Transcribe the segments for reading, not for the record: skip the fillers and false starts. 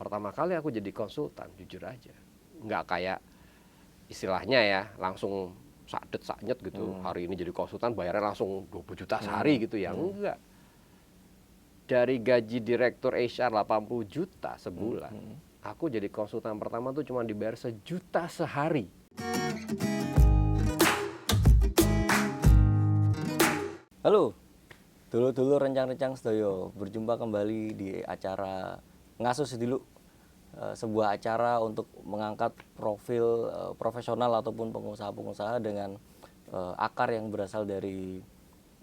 pertama kali aku jadi konsultan, jujur aja. Nggak kayak istilahnya ya, langsung sadet saknyet gitu. Hari ini jadi konsultan bayarnya langsung 20 juta sehari gitu ya. Enggak. Dari gaji direktur HR 80 juta sebulan, aku jadi konsultan pertama tuh cuma dibayar 1 juta sehari. Halo, dulu rencang-rencang sedaya berjumpa kembali di acara Ngasus Sedilu, sebuah acara untuk mengangkat profil profesional ataupun pengusaha-pengusaha dengan akar yang berasal dari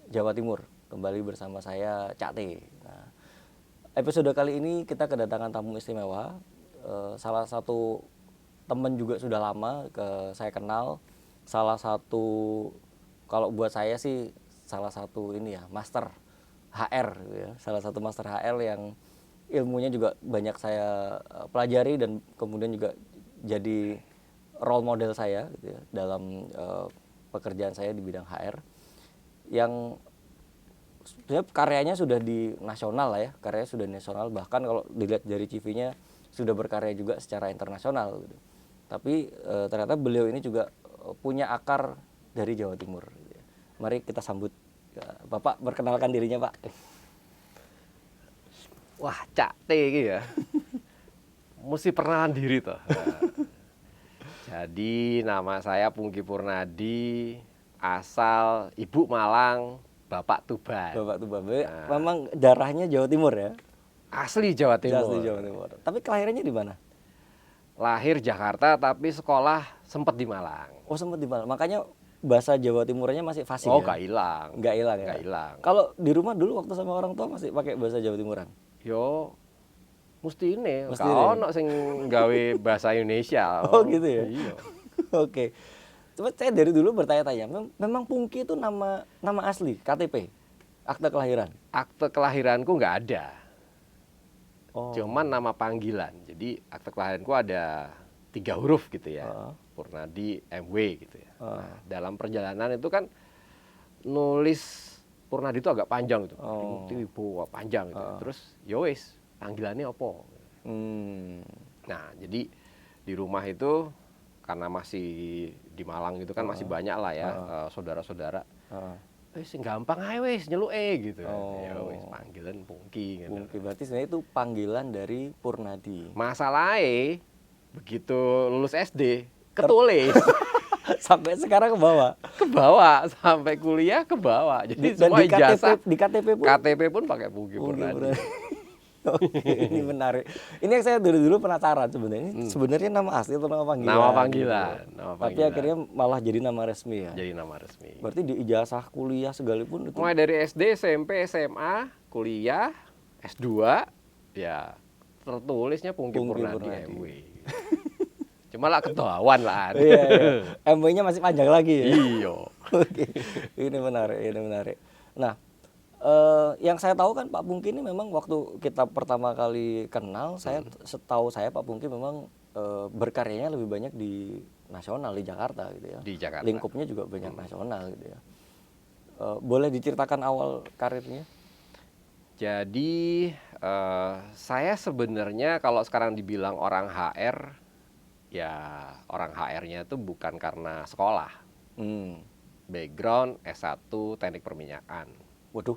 Jawa Timur. Kembali bersama saya Cak T. Nah, episode kali ini kita kedatangan tamu istimewa, salah satu teman juga sudah lama saya kenal, salah satu kalau buat saya sih salah satu ini ya master HR gitu ya. Salah satu master HR yang ilmunya juga banyak saya pelajari dan kemudian juga jadi role model saya gitu ya, dalam pekerjaan saya di bidang HR yang sebenarnya karyanya sudah di nasional lah ya, karyanya sudah nasional, bahkan kalau dilihat dari CV-nya sudah berkarya juga secara internasional gitu. Tapi ternyata beliau ini juga punya akar dari Jawa Timur gitu ya. Mari kita sambut Bapak, perkenalkan dirinya Pak. Wah, Cak T gitu ya. Mesti perkenalan diri toh. Jadi nama saya Pungki Purnadi, asal Ibu Malang, Bapak Tuban. Bapak Tuban. Memang darahnya Jawa Timur ya? Asli Jawa Timur. Asli Jawa Timur. Tapi kelahirannya di mana? Lahir Jakarta tapi sekolah sempat di Malang. Oh, sempat di Malang. Makanya bahasa Jawa Timurnya masih fasih Oh, ya? nggak hilang. Nggak hilang ya? Nggak hilang. Kalau di rumah dulu waktu sama orang tua masih pakai bahasa Jawa Timuran? Yo, mesti ini. Mesti Kalau ini. ono sing gawe bahasa Indonesia. Oh, gitu ya? Iya. Oke. Coba saya dari dulu bertanya-tanya, memang Pungki itu nama asli, KTP, akta kelahiran? Akte kelahiranku nggak ada. Oh. Cuman nama panggilan. Jadi akte kelahiranku ada 3 huruf gitu ya. Purnadi MW gitu ya. Nah, dalam perjalanan itu kan nulis Purnadi itu agak panjang gitu. Tiba panjang gitu. Terus ya wis, panggilannya apa? Nah, jadi di rumah itu karena masih di Malang gitu kan masih banyak lah ya saudara-saudara. Sing gampang ae wis nyeluke gitu. Ya wis panggilan Pungki gitu. Pungki berarti sebenarnya itu panggilan dari Purnadi. Masalahnya begitu lulus SD ketulis Sampai sekarang ke bawah. ke bawah sampai kuliah ke bawah. Jadi semua ijazah di KTP pun KTP pun pakai Pungki Purnadi. Oke, ini menarik. Ini yang saya dulu penasaran sebenarnya. Ini sebenarnya nama asli atau nama panggilan? Nama panggilan. Nama Tapi panggilan. akhirnya malah jadi nama resmi ya. Jadi nama resmi. Berarti di ijazah kuliah segalipun itu. Mulai dari SD, SMP, SMA, kuliah, S2, ya tertulisnya Pungki Purnadi MW. Cuma lah ketahuan lah. Iya, iya. MW-nya masih panjang lagi ya. Iya. Oke, ini menarik, ini menarik. Nah, yang saya tahu kan Pak Pungki ini memang waktu kita pertama kali kenal, setahu saya Pak Pungki memang berkaryanya lebih banyak di nasional, di Jakarta gitu ya. Di Jakarta. Lingkupnya juga banyak nasional gitu ya. Boleh diceritakan awal karirnya? Jadi saya sebenarnya kalau sekarang dibilang orang HR, ya orang HR-nya itu bukan karena sekolah. Background S1 teknik perminyakan. Waduh,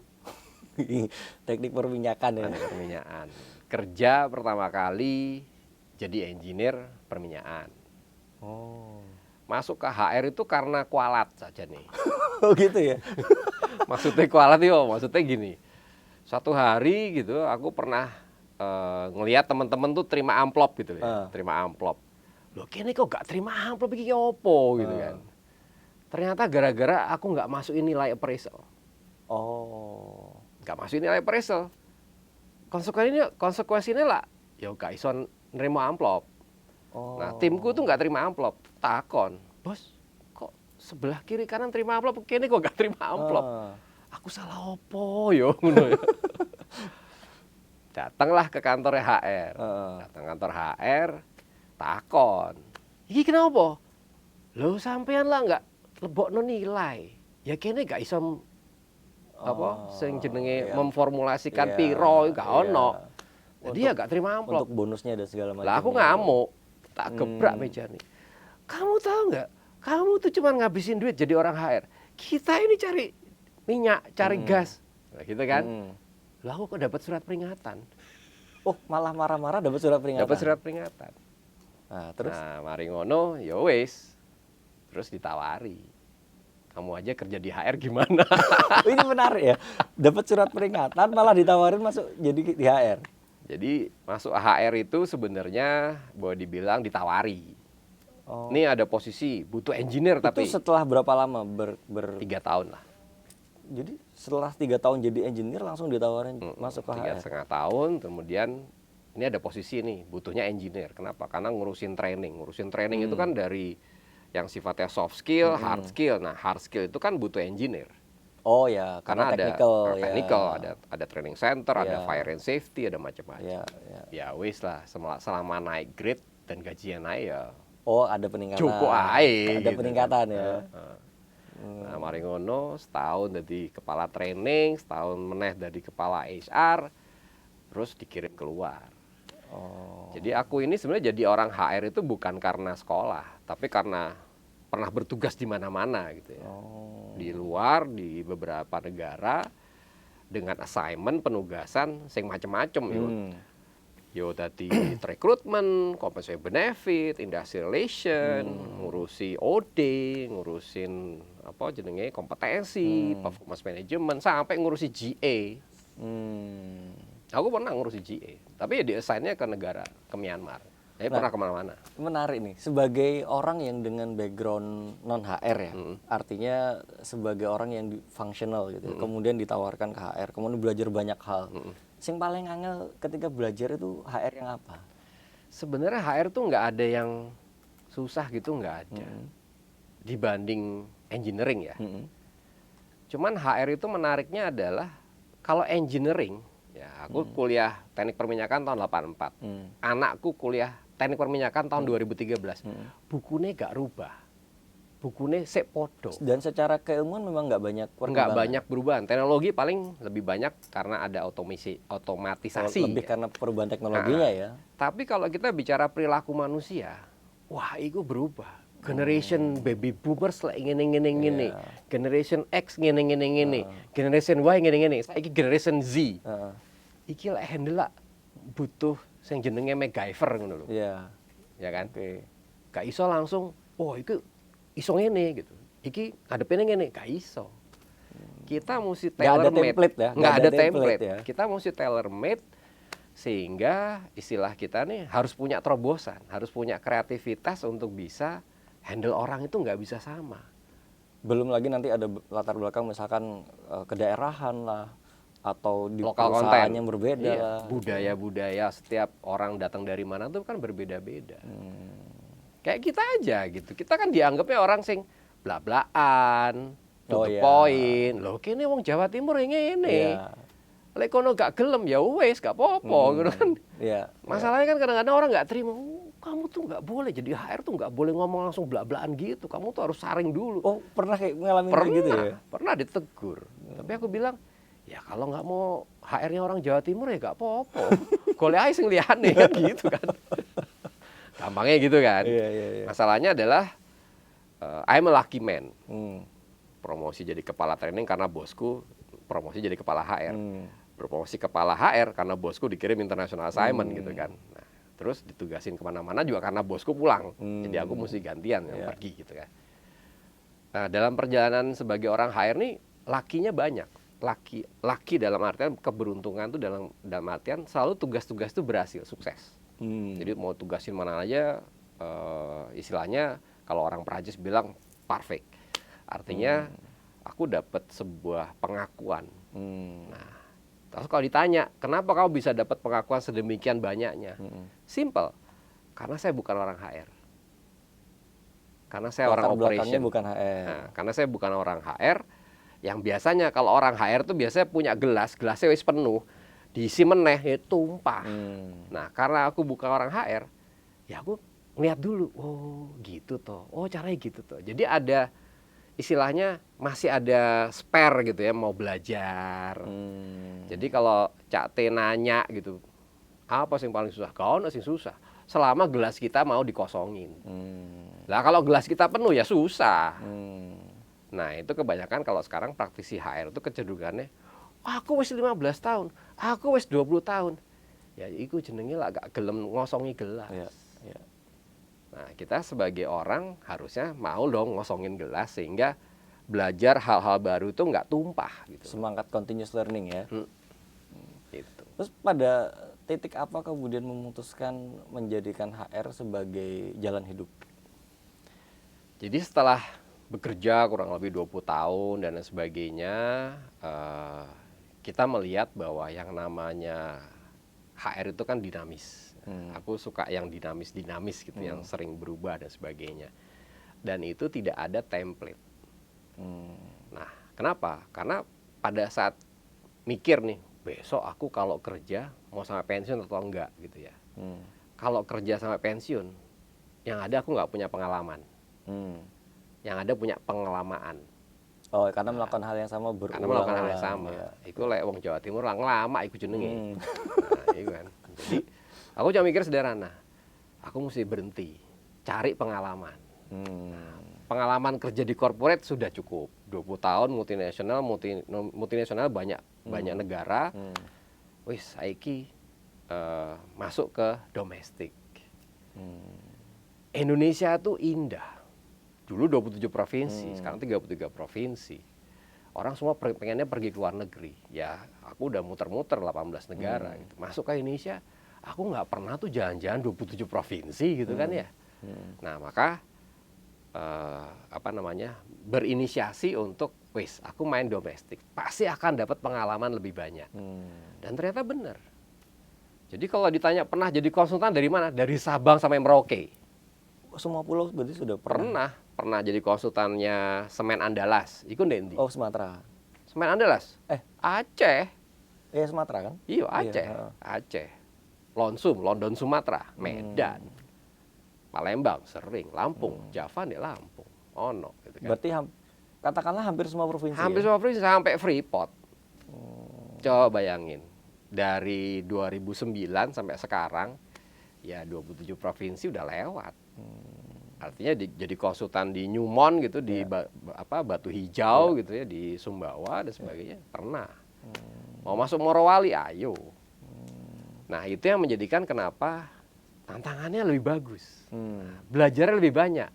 teknik perminyakan ya. Teknik perminyakan. Kerja pertama kali jadi engineer perminyakan. Oh. Masuk ke HR itu karena kualat saja nih. Oh gitu ya. Maksudnya kualat itu maksudnya gini. Suatu hari gitu aku pernah ngelihat teman-teman tuh terima amplop gitu ya. Terima amplop. Loh kini kok gak terima amplop iki opo gitu kan. Ternyata gara-gara aku nggak masukin nilai appraisal. Oh. Nggak masukin nilai appraisal. Konsekuensinya lah, ya gak iso nerima amplop. Oh. Nah timku tuh nggak terima amplop. Takon, bos kok sebelah kiri kanan terima amplop, kini kok gak terima amplop. Aku salah opo yo. Datanglah ke kantor HR. Datang kantor HR, takon. Iki kenapa? Loh sampean lah nggak lebokno nilai. Ya kene gak iso apa sing jenenge memformulasikan piro gak ono. Jadi ya gak terima amplop. Untuk bonusnya dan segala macam. Lah aku ngamuk, tak gebrak meja nih. Kamu tahu nggak? Kamu tuh cuma ngabisin duit jadi orang HR. Kita ini cari minyak, cari gas, nah, gitu kan? Lah aku kok dapat surat peringatan. Oh, malah marah-marah dapat surat peringatan. Dapat surat peringatan. Nah, terus? Nah, mari ngono, ya wis. Terus ditawari. Kamu aja kerja di HR gimana? Ini menarik ya. Dapat surat peringatan malah ditawarin masuk jadi di HR. Jadi masuk HR itu sebenarnya boleh dibilang ditawari. Oh. Ini ada posisi butuh engineer tapi Itu setelah berapa lama 3 tahun lah. Jadi setelah 3 tahun jadi engineer langsung ditawarin masuk ke HR. 3,5 tahun, kemudian ini ada posisi nih, butuhnya engineer. Kenapa? Karena ngurusin training. Ngurusin training itu kan dari yang sifatnya soft skill, hard skill. Nah, hard skill itu kan butuh engineer. Oh ya, Karena technical, ada training center, ada Ya. fire and safety, ada macam-macam. Ya. Ya wis lah, selama naik grade dan gajinya naik ya Oh, ada peningkatan. cukup ae. Ada gitu. peningkatan ya. Nah, mari ngono setahun dari kepala training, setahun meneh dari kepala HR, terus dikirim keluar. Oh. Jadi aku ini sebenarnya jadi orang HR itu bukan karena sekolah, tapi karena pernah bertugas di mana-mana gitu ya. Oh. Di luar, di beberapa negara dengan assignment penugasan sing macem-macem yo. Yo tadi rekrutmen, compensation benefit, industrial relation, ngurusi OD, ngurusin apa jenenge kompetensi, performance management sampai ngurusi GA. Aku pernah ngurusi GA, tapi ya di-assign-nya ke negara, ke Myanmar. Pernah kemana-mana. Menarik nih, sebagai orang yang dengan background non HR ya, artinya sebagai orang yang functional gitu, kemudian ditawarkan ke HR, kemudian belajar banyak hal. Sing paling angel ketika belajar itu HR yang apa? Sebenarnya HR tuh nggak ada yang susah gitu, nggak ada. Dibanding engineering ya. Cuman HR itu menariknya adalah kalau engineering, ya aku kuliah teknik perminyakan tahun 84. Anakku kuliah teknik perminyakan tahun 2013. Bukunya nggak rubah. Bukunya sek podo. Dan secara keilmuan memang nggak banyak perkembangan. Nggak banyak perubahan. Teknologi paling lebih banyak karena ada otomatisasi. Lebih karena perubahan teknologinya ya. Tapi kalau kita bicara perilaku manusia, wah itu berubah. Generation baby boomers lah ngene. Generation X ngene. Generation Y ngene. Saiki generation Z. Iki lek handle lah butuh sing jenenge MacGyver ngono lho. Iya. Ya kan? Oke. Gak iso langsung, oh itu iso ngene gitu. Iki ngadepine ngene, gak iso. Kita mesti Nggak ada tailor-made. template ya? Nggak ada template. ya? Kita mesti tailor-made sehingga istilah kita nih harus punya terobosan, harus punya kreativitas untuk bisa handle orang itu nggak bisa sama. Belum lagi nanti ada latar belakang misalkan kedaerahan lah, atau di Lokal perusahaan konten yang berbeda iya, lah. budaya-budaya setiap orang datang dari mana tuh kan berbeda-beda. Kayak kita aja gitu. Kita kan dianggapnya orang sing blak-blakan, to the point. Loh kene wong Jawa Timur ngene. Iya. Lek kono gak gelem ya wis gak apa-apa gitu kan. Iya. Masalahnya kan kadang-kadang orang nggak terima. Kamu tuh nggak boleh jadi HR tuh nggak boleh ngomong langsung blak-blakan gitu. Kamu tuh harus saring dulu. Oh, pernah kayak ngalamin kayak gitu ya? Pernah ditegur. Tapi aku bilang, ya kalau nggak mau HR-nya orang Jawa Timur ya nggak apa-apa. Golek ae sing liyane kan gitu kan. Gampangnya gitu kan. Iya. Masalahnya adalah I'm a lucky man. Promosi jadi kepala training karena bosku promosi jadi kepala HR. Promosi kepala HR karena bosku dikirim international assignment gitu kan. Nah, terus ditugasin kemana-mana juga karena bosku pulang. Jadi aku mesti gantian yang pergi gitu kan. Nah, dalam perjalanan sebagai orang HR nih lakinya banyak. Laki dalam artian keberuntungan tuh dalam artian selalu tugas-tugas tuh berhasil, sukses. Jadi mau tugasin mana aja istilahnya kalau orang Perancis bilang perfect. Artinya aku dapat sebuah pengakuan. Nah, terus kalau ditanya, kenapa kamu bisa dapat pengakuan sedemikian banyaknya? Simple, karena saya bukan orang HR. Karena saya orang operation. Bukan HR. Nah, karena saya bukan orang HR, yang biasanya kalau orang HR tuh biasanya punya gelasnya wis penuh, diisi meneh ya tumpah. Nah, karena aku bukan orang HR, ya aku ngeliat dulu, oh gitu toh, oh caranya gitu toh. Jadi ada istilahnya masih ada spare gitu ya, mau belajar. Jadi kalau Cak T nanya gitu, Apa sih yang paling susah? Gak ono sing susah. Selama gelas kita mau dikosongin. Lah kalau gelas kita penuh ya susah. Nah itu kebanyakan kalau sekarang praktisi HR itu kecenderungannya, aku wis 15 tahun, aku wis 20 tahun. Ya itu jenenge lah gak gelem ngosongi gelas. Iya, iya. Nah kita sebagai orang harusnya mau dong ngosongin gelas sehingga belajar hal-hal baru itu nggak tumpah gitu. Semangat continuous learning ya. Gitu. Terus pada titik apa kemudian memutuskan menjadikan HR sebagai jalan hidup? Jadi setelah bekerja kurang lebih 20 tahun dan lain sebagainya, kita melihat bahwa yang namanya HR itu kan dinamis. Aku suka yang dinamis-dinamis gitu, yang sering berubah dan sebagainya. Dan itu tidak ada template. Nah, kenapa? Karena pada saat mikir nih, besok aku kalau kerja mau sampai pensiun atau enggak gitu ya. Kalau kerja sampai pensiun, yang ada aku nggak punya pengalaman. Yang ada punya pengalamaan. Oh, karena melakukan hal yang sama berulang-ulang. Karena melakukan hal yang sama. Ya. Iku lek wong Jawa Timur lang lama iku jenenge. Nah, itu kan. Jadi aku cuma mikir sederhana. Aku mesti berhenti, cari pengalaman. Pengalaman kerja di corporate sudah cukup. 20 tahun multinasional banyak negara. Wis saiki masuk ke domestik. Indonesia tuh indah. Dulu 27 provinsi, sekarang 33 provinsi. Orang semua pengennya pergi ke luar negeri. Ya, aku udah muter-muter 18 negara gitu. Masuk ke Indonesia, aku nggak pernah tuh jalan-jalan 27 provinsi gitu kan ya. Nah, maka berinisiasi untuk aku main domestik. Pasti akan dapat pengalaman lebih banyak. Dan ternyata benar. Jadi kalau ditanya pernah jadi konsultan dari mana? Dari Sabang sampai Merauke. Semua pulau berarti sudah pernah. Pernah jadi konsultannya Semen Andalas. Iku ndek ndi? Oh, Sumatera. Semen Andalas? Aceh. Iya, Sumatera kan? Iya, Aceh. Iya. Aceh. London Sumatera, Medan. Palembang sering, Lampung, Java nih Lampung. Ono gitu kan. Berarti katakanlah hampir semua provinsi. Hampir semua provinsi sampai Freeport. Coba bayangin. Dari 2009 sampai sekarang ya 27 provinsi udah lewat. Artinya jadi konsultan di Newmont gitu, di Batu Hijau gitu ya, di Sumbawa dan sebagainya pernah. Mau masuk Morowali, ayo. Nah itu yang menjadikan kenapa tantangannya lebih bagus, belajarnya lebih banyak.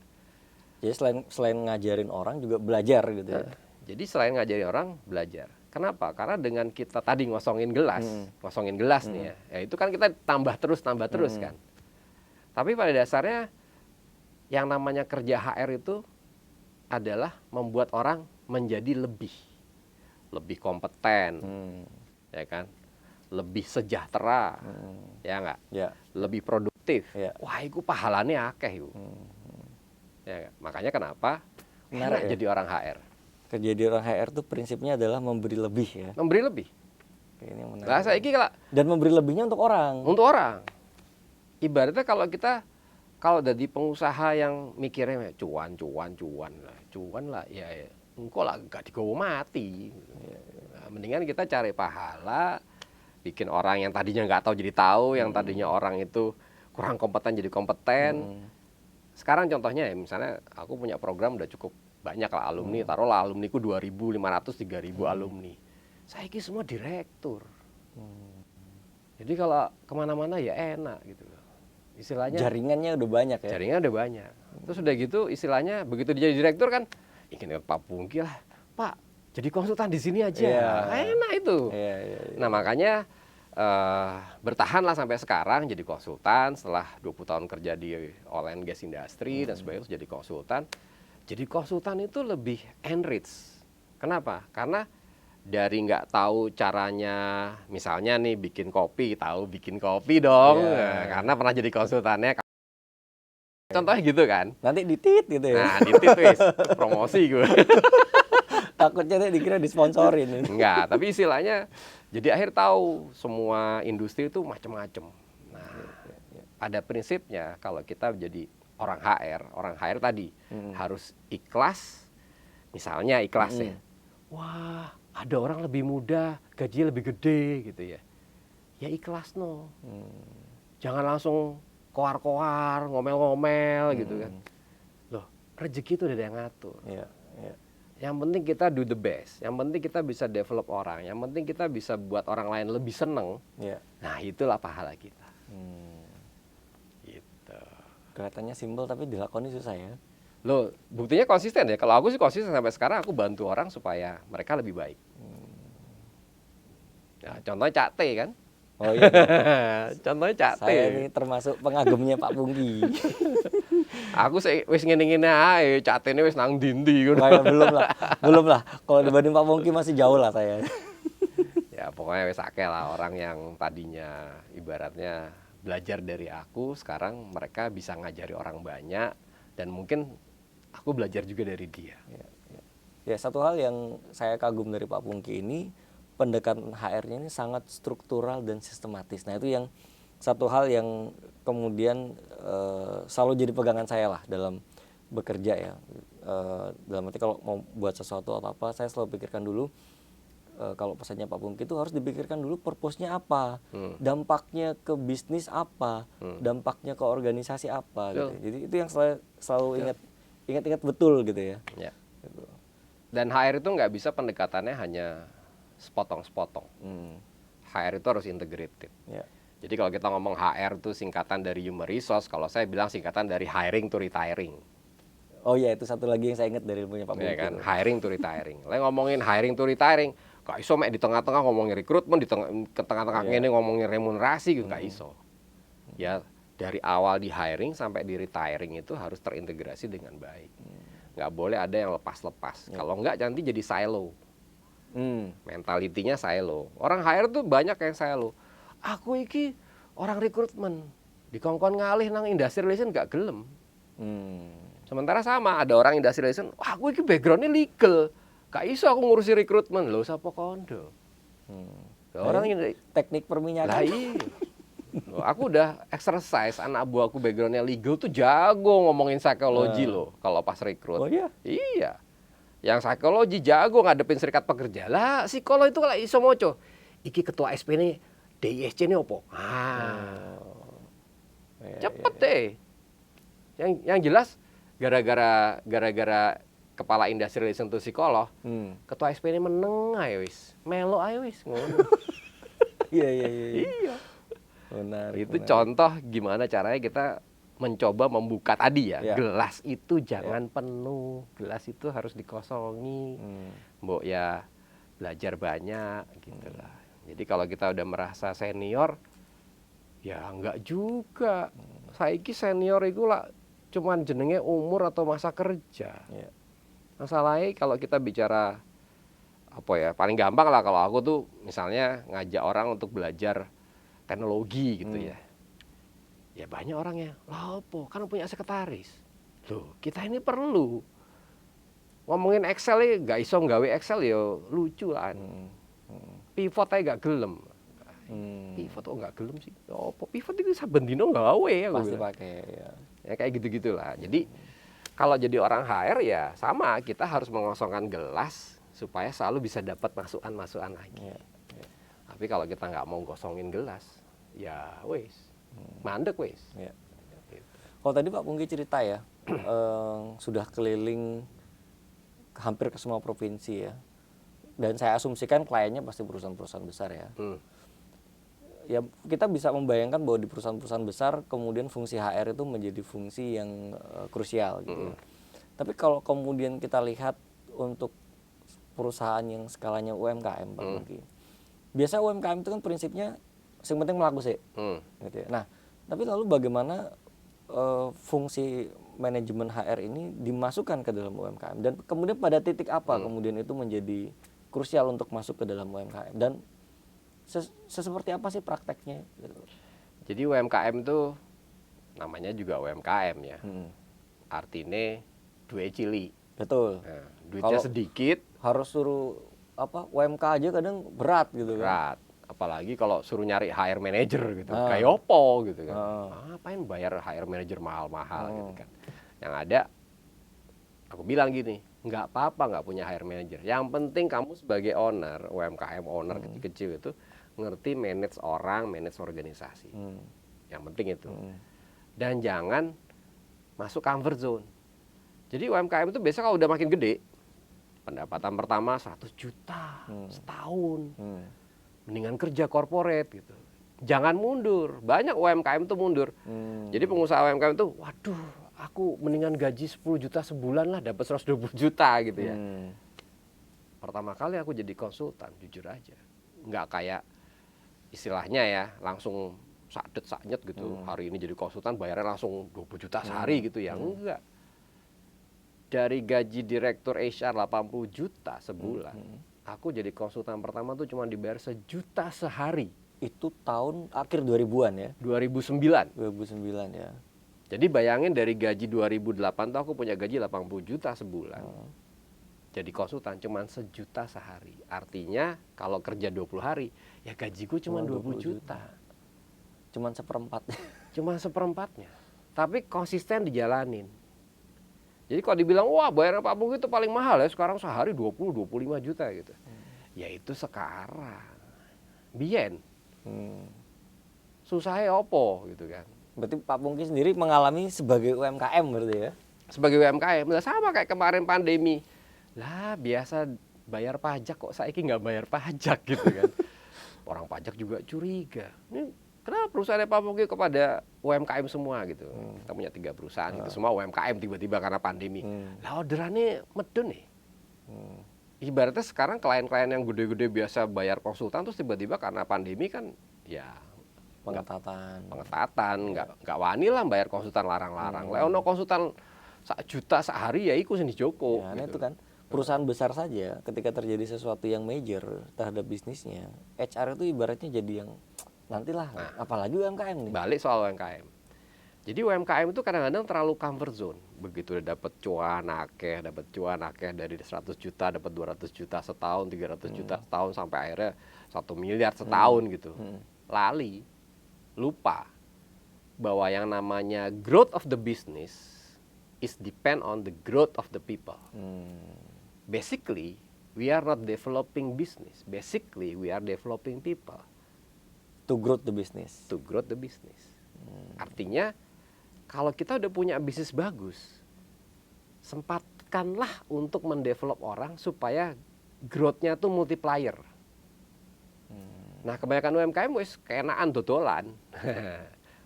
Jadi selain ngajarin orang juga belajar gitu ya. Jadi selain ngajarin orang, belajar. Kenapa? Karena dengan kita tadi ngosongin gelas nih ya itu kan kita tambah terus kan. Tapi pada dasarnya yang namanya kerja HR itu adalah membuat orang menjadi lebih kompeten, ya kan, lebih sejahtera, ya enggak, lebih produktif. Wah, itu pahalanya akeh itu. Ya, makanya kenapa enak jadi orang HR. Kerja di orang HR itu prinsipnya adalah memberi lebih ya. Memberi lebih. Ini yang menarik. Nah, saiki dan memberi lebihnya untuk orang. Untuk orang. Ibaratnya kalau jadi pengusaha yang mikirnya cuan lah ya engkau lah gak digowo mati. Nah, mendingan kita cari pahala, bikin orang yang tadinya nggak tahu jadi tahu, yang tadinya orang itu kurang kompeten jadi kompeten. Sekarang contohnya ya, misalnya aku punya program udah cukup banyak lah alumni, taruhlah alumniku 2.500 3.000 alumni. Saya ini semua direktur. Jadi kalau kemana-mana ya enak gitu loh. Istilahnya jaringannya udah banyak ya. Jaringan udah banyak. Terus udah gitu istilahnya begitu dia jadi direktur kan, ingin Pak Pungki lah, Pak jadi konsultan di sini aja. Enak itu. Nah makanya bertahanlah sampai sekarang jadi konsultan setelah 20 tahun kerja di oil and gas industry dan sebagainya, jadi konsultan. Jadi konsultan itu lebih enrich. Kenapa? Karena dari nggak tahu caranya, misalnya nih bikin kopi, tahu bikin kopi dong, karena pernah jadi konsultannya. Contohnya gitu kan? Nanti ditit gitu ya? Nah ditit wis, promosi gue. Takutnya dikira disponsorin. Enggak, tapi istilahnya jadi akhir tahu semua industri itu macam-macam. Nah, pada prinsipnya kalau kita jadi orang HR tadi harus ikhlas, misalnya ikhlas ya. Wah, ada orang lebih muda, gajinya lebih gede gitu ya. ya ikhlas no. Jangan langsung koar-koar, ngomel-ngomel gitu kan. Loh, rezeki itu udah ada yang ngatur. Iya, iya. Yang penting kita do the best. Yang penting kita bisa develop orang. Yang penting kita bisa buat orang lain lebih seneng. Iya. Nah, itulah pahala kita. Gitu. Kelihatannya simpel tapi dilakoni susah ya. Loh, buktinya konsisten ya. Kalau aku sih konsisten sampai sekarang, aku bantu orang supaya mereka lebih baik. Nah, contohnya Cak T kan. Oh iya. Contohnya Cak T. Saya ini termasuk pengagumnya Pak Pungki. Aku wis ngene-ngene ae, Cak T ini wis nang ndi-ndi ngono. Wah, belum lah. Kalau dibanding Pak Pungki masih jauh lah saya. Ya pokoknya wis akeh lah orang yang tadinya ibaratnya belajar dari aku, sekarang mereka bisa ngajari orang banyak dan mungkin aku belajar juga dari dia. Ya, satu hal yang saya kagum dari Pak Pungki ini, pendekatan HR-nya ini sangat struktural dan sistematis. Nah, itu yang satu hal yang kemudian selalu jadi pegangan saya lah dalam bekerja ya. Dalam arti kalau mau buat sesuatu apa-apa, saya selalu pikirkan dulu, kalau pesannya Pak Pungki itu harus dipikirkan dulu purpose-nya apa, dampaknya ke bisnis apa, dampaknya ke organisasi apa gitu. Jadi itu yang selalu ingat betul gitu ya. Ya. Gitu. Dan HR itu nggak bisa pendekatannya hanya sepotong-sepotong. HR itu harus integrated. Ya. Jadi kalau kita ngomong HR itu singkatan dari human resource, kalau saya bilang singkatan dari hiring to retiring. Oh iya, itu satu lagi yang saya ingat dari ilmunya Pak Pungki. Ya kan, hiring to retiring. Lah ngomongin hiring to retiring, gak iso mek di tengah-tengah ngomongin rekrutmen, di tengah-tengah ngene ngomongin remunerasi gitu, gak iso. Ya, dari awal di hiring sampai di retiring itu harus terintegrasi dengan baik. Nggak boleh ada yang lepas-lepas. Kalau nggak nanti jadi silo. Mentalitinya silo. Orang hire tuh banyak yang silo. Aku iki orang rekrutmen, dikongkon ngalih nang industri relation gak gelem. Sementara sama ada orang industri relation, wah aku iki backgroundnya legal, gak iso aku ngurusi rekrutmen. Loh sapa kondo? Orang ini teknik perminyakan. Lah iya. Loh, aku udah exercise, anak buah aku backgroundnya legal tuh jago ngomongin psikologi loh kalau pas rekrut. Oh iya? Iya. Yang psikologi jago ngadepin serikat pekerja. Lah psikolog itu kalau iso moco. Iki ketua SP ini DISC ini opo? Cepet deh. Yang jelas gara-gara kepala industri relation tuh psikolog, ketua SP ini meneng ae wis. Melo ae wis ngono. Iya. Benar. Itu contoh gimana caranya kita mencoba membuka tadi ya. Gelas itu jangan penuh, gelas itu harus dikosongi. Mbok ya belajar banyak gitu lah. Jadi kalau kita udah merasa senior, ya enggak juga. Saiki senior itu lah cuman jenenge umur atau masa kerja. Masalahnya kalau kita bicara apa ya, paling gampang lah kalau aku tuh misalnya ngajak orang untuk belajar teknologi gitu ya. Ya banyak orangnya, lah apa, kan punya sekretaris. Loh, kita ini perlu. Ngomongin Excel ya, gak iso nggawe Excel ya lucu lah. Pivot aja gak gelem. Pivot kok gak gelem sih? Apa pivot itu saben dino gawe ya. Pasti pakai ya. Ya kayak gitu-gitulah. Jadi kalau jadi orang HR ya sama, kita harus mengosongkan gelas supaya selalu bisa dapat masukan-masukan lagi. Tapi kalau kita nggak mau gosongin gelas, ya wes, mandek wes. Kalau tadi Pak Pungki cerita ya, sudah keliling hampir ke semua provinsi ya. Dan saya asumsikan kliennya pasti perusahaan-perusahaan besar ya. Ya kita bisa membayangkan bahwa di perusahaan-perusahaan besar kemudian fungsi HR itu menjadi fungsi yang krusial gitu. Tapi kalau kemudian kita lihat untuk perusahaan yang skalanya UMKM Pak Pungki. Biasa UMKM itu kan prinsipnya yang penting melaku sih. Gitu ya. Nah, tapi lalu bagaimana fungsi manajemen HR ini dimasukkan ke dalam UMKM dan kemudian pada titik apa kemudian itu menjadi krusial untuk masuk ke dalam UMKM dan seperti apa sih prakteknya? Jadi UMKM itu namanya juga UMKM ya. Artinya duit cili. Betul. Nah, duitnya sedikit. Harus suruh UMK aja kadang berat gitu kan. Berat. Apalagi kalau suruh nyari HR manager gitu. Kayak opo gitu kan. Ngapain bayar HR manager mahal-mahal gitu kan. Yang ada aku bilang gini, nggak apa-apa nggak punya HR manager. Yang penting kamu sebagai owner, UMKM owner kecil-kecil itu ngerti manage orang, manage organisasi. Yang penting itu. Dan jangan masuk comfort zone. Jadi UMKM itu biasa kalau udah makin gede, pendapatan pertama 100 juta setahun. Mendingan kerja corporate gitu. Jangan mundur. Banyak UMKM itu mundur. Jadi pengusaha UMKM itu, waduh, aku mendingan gaji 10 juta sebulan lah, dapat 120 juta gitu ya. Pertama kali aku jadi konsultan, jujur aja. Nggak kayak istilahnya ya, langsung sakdet-saknyet gitu. Hari ini jadi konsultan bayarnya langsung 20 juta sehari gitu ya. Enggak. Dari gaji direktur HR 80 juta sebulan, aku jadi konsultan pertama tuh cuma dibayar 1 juta sehari. Itu tahun akhir 2000-an ya? 2009. 2009 ya. Jadi bayangin dari gaji 2008 tuh aku punya gaji 80 juta sebulan. Jadi konsultan cuma 1 juta sehari. Artinya kalau kerja 20 hari, ya gajiku cuma 20 juta. Cuman seperempat. Cuma seperempatnya. Tapi konsisten dijalanin. Jadi kalau dibilang, wah bayarnya Pak Pungki itu paling mahal ya, sekarang sehari 20-25 juta gitu. Ya itu sekarang. Bien. Susahnya opo gitu kan. Berarti Pak Pungki sendiri mengalami sebagai UMKM berarti ya? Sebagai UMKM, nah sama kayak kemarin pandemi. Lah biasa bayar pajak kok saiki nggak bayar pajak gitu kan. Orang pajak juga curiga. Ini kenapa perusahaan Pak Pungki kepada UMKM semua gitu. Kita punya 3 perusahaan gitu, semua UMKM tiba-tiba karena pandemi. Lah orderannya medun nih. Ibaratnya sekarang klien-klien yang gede-gede biasa bayar konsultan terus tiba-tiba karena pandemi kan ya pengetatan, nggak wani lah bayar konsultan larang-larang. Lah ono konsultan 1 juta sehari ya iku sing dijoko. Ya, gitu. itu kan perusahaan besar saja ketika terjadi sesuatu yang major terhadap bisnisnya, HR itu ibaratnya jadi yang nantilah, apalagi UMKM nih. Balik soal UMKM. Jadi UMKM itu kadang-kadang terlalu comfort zone. Begitu udah dapat cuan akeh dari 100 juta dapat 200 juta setahun, 300 juta setahun sampai akhirnya 1 miliar setahun gitu. Lali, lupa bahwa yang namanya growth of the business is depend on the growth of the people. Basically, we are not developing business. Basically, we are developing people. To grow the business. To grow the business. Artinya, kalau kita udah punya bisnis bagus, sempatkanlah untuk mendevelop orang supaya growth-nya tuh multiplier. Nah, kebanyakan UMKM wis keenaan dodolan.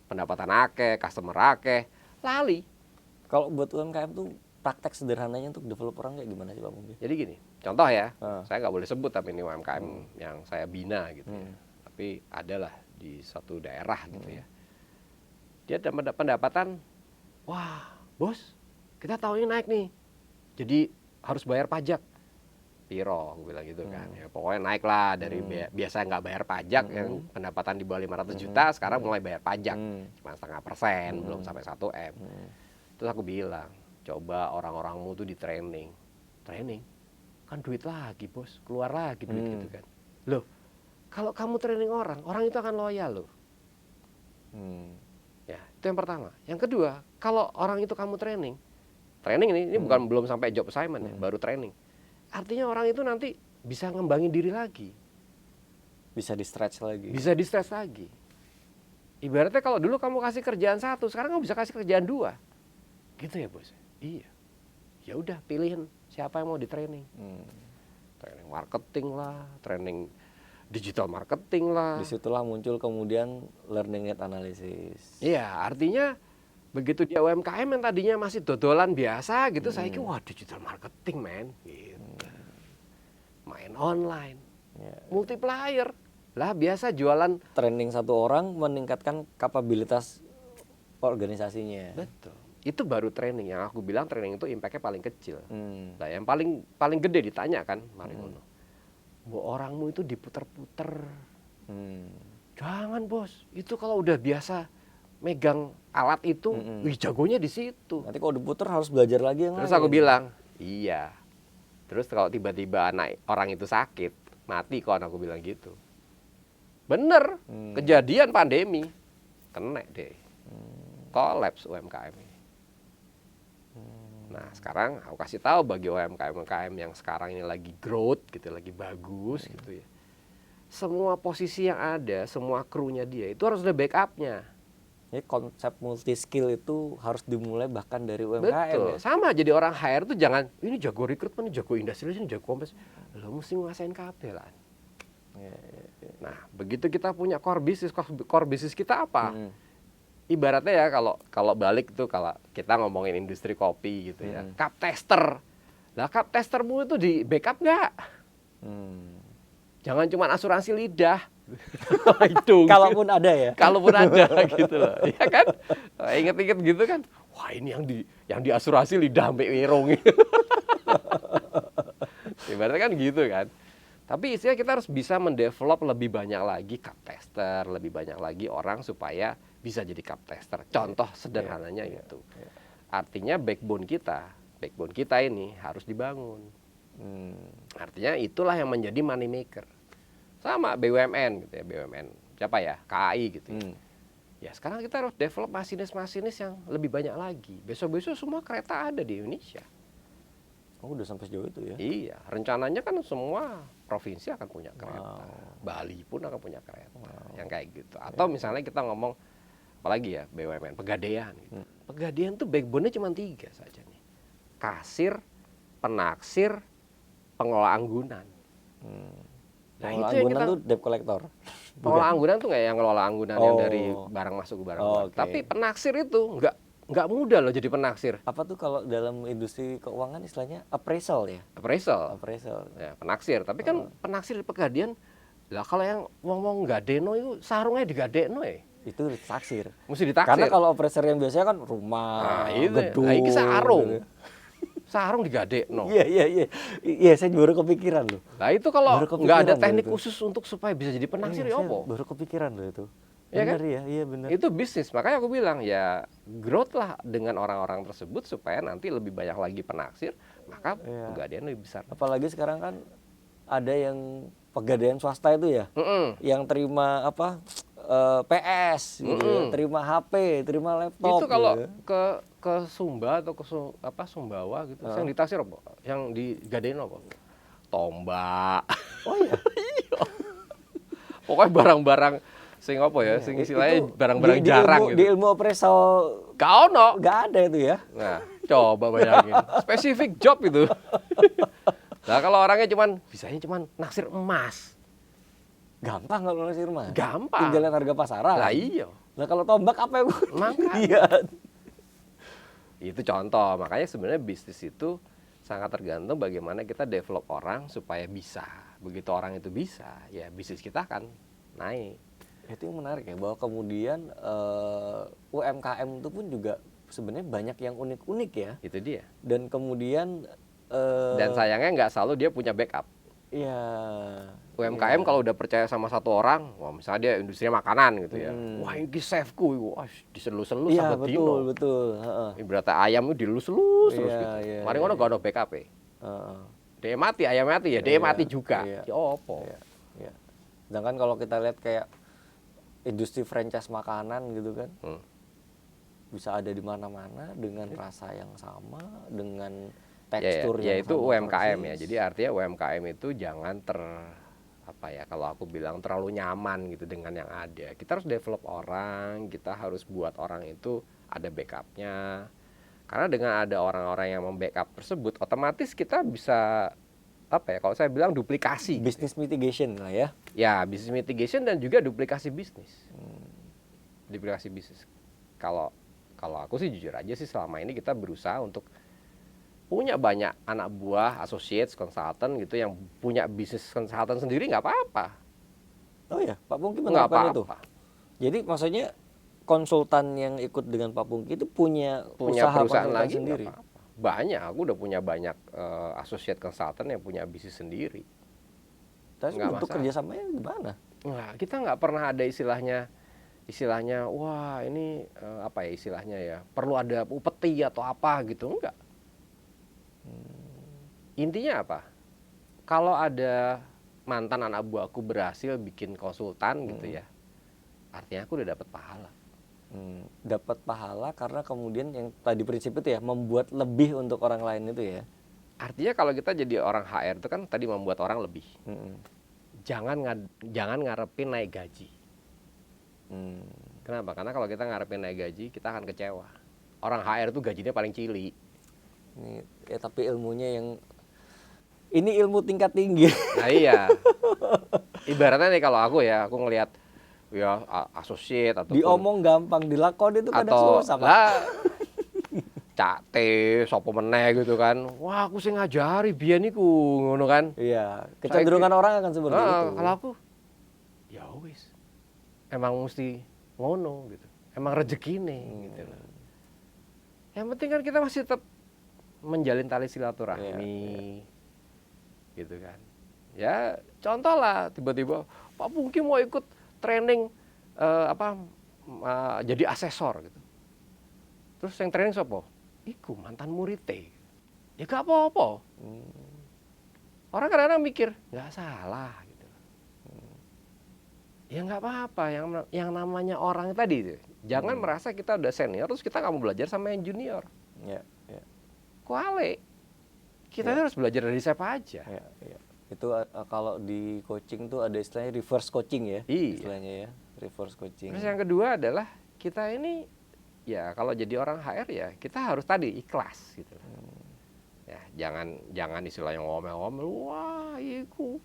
Pendapatan akeh, customer akeh, lali. Kalau buat UMKM tuh praktek sederhananya untuk develop orang kayak gimana sih Pak Pungki? Jadi gini, contoh ya, saya nggak boleh sebut tapi ini UMKM yang saya bina gitu ya. Tapi adalah di suatu daerah gitu ya. Dia dapat pendapatan, wah bos, kita tahun ini naik nih. Jadi harus bayar pajak. Piro, gue bilang gitu kan. Ya, pokoknya naik lah dari biasa nggak bayar pajak, yang pendapatan di bawah 500 juta, sekarang mulai bayar pajak. Cuma 0,5%, belum sampai 1 M. Terus aku bilang, coba orang-orangmu tuh di training. Training? Kan duit lagi bos, keluar lagi duit gitu kan. Loh, kalau kamu training orang itu akan loyal loh. Ya, itu yang pertama. Yang kedua, kalau orang itu kamu training ini bukan belum sampai job assignment ya, baru training. Artinya orang itu nanti bisa ngembangin diri lagi. Bisa di-stretch lagi. Bisa di-stretch lagi. Ibaratnya kalau dulu kamu kasih kerjaan 1, sekarang kamu bisa kasih kerjaan 2. Gitu ya bos? Iya. Ya udah pilihin siapa yang mau di training. Training marketing lah, training digital marketing lah. Disitulah muncul kemudian learning need analysis. Iya, artinya begitu dia UMKM yang tadinya masih dodolan biasa gitu, saya kira wah digital marketing men, gitu. Main online, multiplier lah biasa jualan. Training 1 orang meningkatkan kapabilitas organisasinya. Betul. Itu baru training. Yang aku bilang training itu impact-nya paling kecil. Nah, yang paling gede ditanya kan, Mariono. Bu, orangmu itu diputer-puter. Jangan bos, itu kalau udah biasa megang alat itu, wih jagonya di situ. Nanti kalau diputer harus belajar lagi yang lain. Terus aku bilang, iya. Terus kalau tiba-tiba anak orang itu sakit, mati kok, aku bilang gitu. Bener, kejadian pandemi, kena deh, kolaps UMKM ini. Nah sekarang aku kasih tahu bagi UMKM yang sekarang ini lagi growth gitu, lagi bagus gitu ya. semua posisi yang ada, semua krunya dia itu harus ada backupnya. Jadi konsep multi skill itu harus dimulai bahkan dari UMKM Betul. ya. Sama, jadi orang HR tuh jangan ini jago rekrutmen, ini jago industri, ini jago kompes. Lo mesti nguasain kabeh lah. Nah, begitu kita punya core business kita apa? Ibaratnya ya kalau balik tuh kalau kita ngomongin industri kopi gitu ya, cup tester. Lah cup testermu itu di backup nggak? Jangan cuma asuransi lidah. Itu. Kalaupun ada ya. Kalaupun ada gitu loh. Ya kan? Ingat-ingat gitu kan. Wah, ini yang di asuransi lidah sampai wirung. Ibaratnya kan gitu kan. Tapi istilahnya kita harus bisa mendevelop lebih banyak lagi cup tester, lebih banyak lagi orang supaya bisa jadi cup tester. Contoh sederhananya gitu. Artinya backbone kita ini harus dibangun. Artinya itulah yang menjadi money maker. Sama BUMN gitu ya, BUMN. Siapa ya? KAI gitu ya. Ya sekarang kita harus develop masinis-masinis yang lebih banyak lagi. Besok-besok semua kereta ada di Indonesia. Oh, udah sampai sejauh itu ya? Iya, rencananya kan semua provinsi akan punya kereta. Bali pun akan punya kereta. Yang kayak gitu. Atau misalnya kita ngomong, apalagi ya BUMN, Pegadaian. Gitu. Pegadaian tuh backbone-nya cuma 3 saja nih. Kasir, penaksir, pengelola anggunan. Nah, itu yang kita tuh debt collector. Pengelola anggunan tuh nggak yang ngelola anggunan yang dari barang masuk ke barang keluar. Tapi penaksir itu nggak mudah loh jadi penaksir. Apa tuh kalau dalam industri keuangan istilahnya appraisal ya? Appraisal. Ya, penaksir. Tapi kan penaksir di Pegadaian, lah kalau yang ngomong gadeno itu sarungnya digadekno ya. Itu ditaksir. Mesti ditaksir. Karena kalau appraiser yang biasanya kan rumah, gedung. Nah, ini sarung. Sarung digadekno. Iya, saya baru kepikiran loh. Nah itu kalau nggak ada teknik khusus untuk supaya bisa jadi penaksir ya apa? Baru kepikiran loh itu. Benar kan? Iya benar. Itu bisnis, makanya aku bilang ya growth lah dengan orang-orang tersebut supaya nanti lebih banyak lagi penaksir, maka Pegadaian lebih besar. Apalagi sekarang kan ada yang Pegadaian swasta itu ya, yang terima apa PS, gitu ya, terima HP, terima laptop. Itu kalau ke Sumba atau ke Sumbawa gitu, yang ditaksir apa? Yang digadein apa? Tombak. Oh iya. Pokoknya barang-barang sing apa ya, sing istilahnya barang-barang jarang gitu. Di ilmu appraisal gak ada itu ya. Nah, coba bayangin. Spesifik job itu. Nah, kalau orangnya bisanya cuman naksir emas. Gampang kalau naksir emas. Gampang. Tinggal lihat harga pasaran. Lah iya. Nah, kalau tombak apa yang makanya. Itu contoh. Makanya sebenarnya bisnis itu sangat tergantung bagaimana kita develop orang supaya bisa. Begitu orang itu bisa, ya bisnis kita akan naik. Itu yang menarik ya, bahwa kemudian UMKM itu pun juga sebenarnya banyak yang unik-unik ya. Itu dia. Dan kemudian dan sayangnya nggak selalu dia punya backup. Iya. UMKM kalau udah percaya sama satu orang, wah misalnya dia industri makanan gitu ya. Wah ini chefku, wah diselu-selu sampai dino. Iya betul. Ibaratnya ayam itu dilus-lus terus gitu. Mari ngono gak ada backup ya. Dia mati, ayam mati ya, dia mati juga. Ya opo. Iya. Sedangkan kalau kita lihat kayak industri franchise makanan gitu kan, bisa ada di mana-mana dengan rasa yang sama, dengan tekstur yang itu sama UMKM persis. ya. Jadi artinya UMKM itu jangan kalau aku bilang terlalu nyaman gitu dengan yang ada. Kita harus develop orang, kita harus buat orang itu ada backupnya. Karena dengan ada orang-orang yang membackup tersebut, otomatis kita bisa kalau saya bilang duplikasi. Business mitigation lah ya. Ya, business mitigation dan juga duplikasi bisnis. Duplikasi bisnis. Kalau aku sih jujur aja sih selama ini kita berusaha untuk punya banyak anak buah, associates, consultant gitu yang punya bisnis consultant sendiri nggak apa-apa. Oh ya, Pak Pungki menerapkan itu. Jadi maksudnya konsultan yang ikut dengan Pak Pungki itu punya perusahaan lagi sendiri. Banyak, aku udah punya banyak associate consultant yang punya bisnis sendiri. Tapi untuk kerjasamanya gimana? Nah, kita nggak pernah ada istilahnya wah ini istilahnya ya perlu ada upeti atau apa gitu, enggak. Intinya apa? Kalau ada mantan anak buahku berhasil bikin konsultan gitu ya, artinya aku udah dapat pahala. Dapat pahala karena kemudian yang tadi prinsip itu ya, membuat lebih untuk orang lain itu ya. Artinya kalau kita jadi orang HR itu kan tadi membuat orang lebih. jangan ngarepin naik gaji. Kenapa? Karena kalau kita ngarepin naik gaji, kita akan kecewa. Orang HR itu gajinya paling cili. Ini ya tapi ilmunya yang ini ilmu tingkat tinggi. Nah iya. Ibaratnya nih kalau aku ngelihat ya associate atau Diomong gampang, dilakoni itu kadang atau susah, Pak. lah Cak T, sopo meneh gitu kan. Wah, aku sing ngajari biyen niku ngono kan. Iya, kecenderungan orang akan seperti itu. Kalau aku ya wis. Emang mesti ngono gitu. Emang rezekine gitu loh. Yang penting kan kita masih tetap menjalin tali silaturahmi. Gitu kan. Ya, contoh lah tiba-tiba Pak Pungki mau ikut training jadi asesor gitu. Terus yang training siapa? Iku mantan muridnya. Ya gak apa-apa. Orang kadang-kadang mikir, nggak salah gitu. Ya nggak apa-apa, yang namanya orang tadi itu. Jangan merasa kita udah senior terus kita nggak mau belajar sama yang junior. Ya. Kuale. Kita harus belajar dari siapa aja. Ya. Itu kalau di coaching tuh ada istilahnya reverse coaching ya. Iya. Istilahnya ya, reverse coaching. Terus yang kedua adalah kita ini ya kalau jadi orang HR ya kita harus tadi ikhlas gitu. Ya, jangan istilahnya ngomel-ngomel, wah iku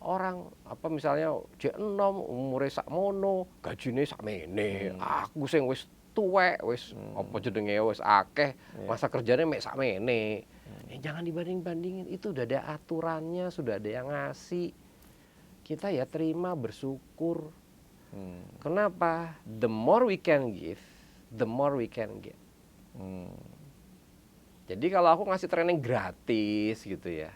orang misalnya J6 umure sakmono, gajine sakmene. Aku sing wis tuwek, wis apa jenenge wis akeh, masa kerjanya mek sakmene. Jangan dibanding-bandingin, itu udah ada aturannya, sudah ada yang ngasih. Kita ya terima, bersyukur. Kenapa? The more we can give, the more we can get. Jadi kalau aku ngasih training gratis gitu ya.